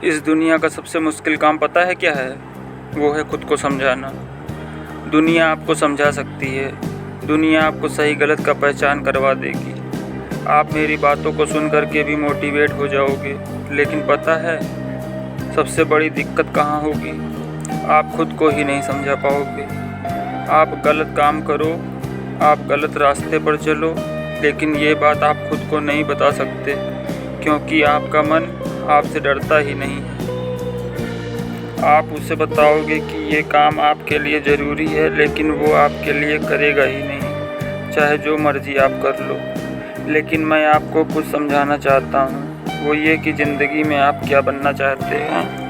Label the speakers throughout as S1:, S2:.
S1: इस दुनिया का सबसे मुश्किल काम पता है क्या है? वो है खुद को समझाना। दुनिया आपको समझा सकती है, दुनिया आपको सही गलत का पहचान करवा देगी। आप मेरी बातों को सुन कर के भी मोटिवेट हो जाओगे, लेकिन पता है सबसे बड़ी दिक्कत कहाँ होगी? आप खुद को ही नहीं समझा पाओगे। आप गलत काम करो, आप गलत रास्ते पर चलो, लेकिन ये बात आप खुद को नहीं बता सकते, क्योंकि आपका मन आपसे डरता ही नहीं है। आप उसे बताओगे कि ये काम आपके लिए ज़रूरी है, लेकिन वो आपके लिए करेगा ही नहीं, चाहे जो मर्ज़ी आप कर लो। लेकिन मैं आपको कुछ समझाना चाहता हूँ, वो ये कि ज़िंदगी में आप क्या बनना चाहते हैं,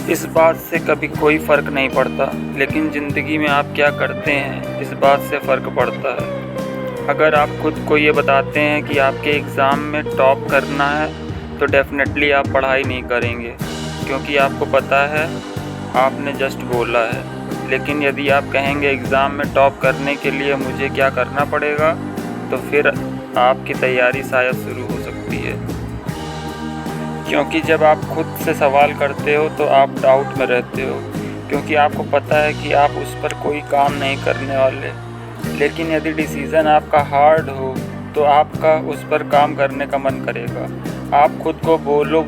S1: इस बात से कभी कोई फ़र्क नहीं पड़ता, लेकिन ज़िंदगी में आप क्या करते हैं इस बात से फ़र्क पड़ता है। अगर आप खुद को ये बताते हैं कि आपके एग्ज़ाम में टॉप करना है, तो डेफिनेटली आप पढ़ाई नहीं करेंगे, क्योंकि आपको पता है आपने जस्ट बोला है। लेकिन यदि आप कहेंगे एग्ज़ाम में टॉप करने के लिए मुझे क्या करना पड़ेगा, तो फिर आपकी तैयारी शायद शुरू हो सकती है। क्योंकि जब आप खुद से सवाल करते हो तो आप डाउट में रहते हो, क्योंकि आपको पता है कि आप उस पर कोई काम नहीं करने वाले। लेकिन यदि डिसीज़न आपका हार्ड हो तो आपका उस पर काम करने का मन करेगा। आप खुद को बोलो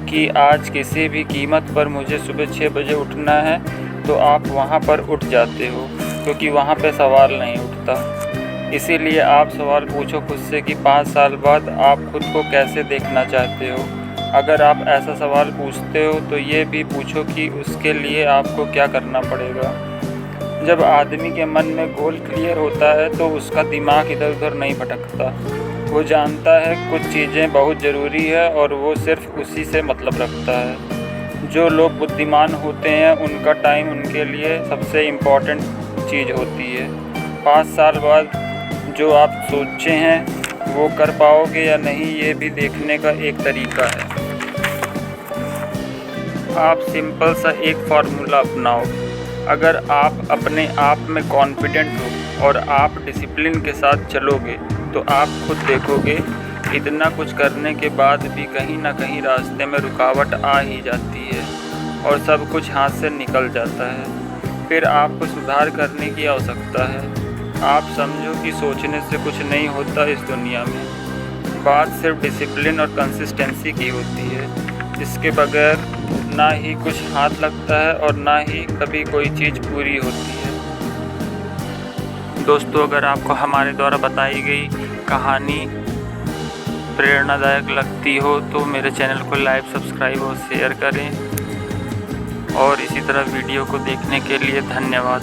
S1: कि आज किसी भी कीमत पर मुझे सुबह 6 बजे उठना है, तो आप वहाँ पर उठ जाते हो, क्योंकि वहाँ पे सवाल नहीं उठता। इसीलिए आप सवाल पूछो खुद से कि 5 साल बाद आप खुद को कैसे देखना चाहते हो। अगर आप ऐसा सवाल पूछते हो तो ये भी पूछो कि उसके लिए आपको क्या करना पड़ेगा। जब आदमी के मन में गोल क्लियर होता है तो उसका दिमाग इधर उधर नहीं भटकता। वो जानता है कुछ चीज़ें बहुत ज़रूरी है और वो सिर्फ उसी से मतलब रखता है। जो लोग बुद्धिमान होते हैं उनका टाइम उनके लिए सबसे इम्पॉर्टेंट चीज़ होती है। 5 साल बाद जो आप सोचे हैं वो कर पाओगे या नहीं, ये भी देखने का एक तरीका है। आप सिंपल सा एक फार्मूला अपनाओ। अगर आप अपने आप में कॉन्फिडेंट हो और आप डिसिप्लिन के साथ चलोगे, तो आप खुद देखोगे इतना कुछ करने के बाद भी कहीं ना कहीं रास्ते में रुकावट आ ही जाती है और सब कुछ हाथ से निकल जाता है। फिर आपको सुधार करने की आवश्यकता है। आप समझो कि सोचने से कुछ नहीं होता इस दुनिया में। बात सिर्फ डिसिप्लिन और कंसिस्टेंसी की होती है। इसके बगैर ना ही कुछ हाथ लगता है और ना ही कभी कोई चीज़ पूरी होती है। दोस्तों, अगर आपको हमारे द्वारा बताई गई कहानी प्रेरणादायक लगती हो तो मेरे चैनल को लाइक, सब्सक्राइब और शेयर करें। और इसी तरह वीडियो को देखने के लिए धन्यवाद।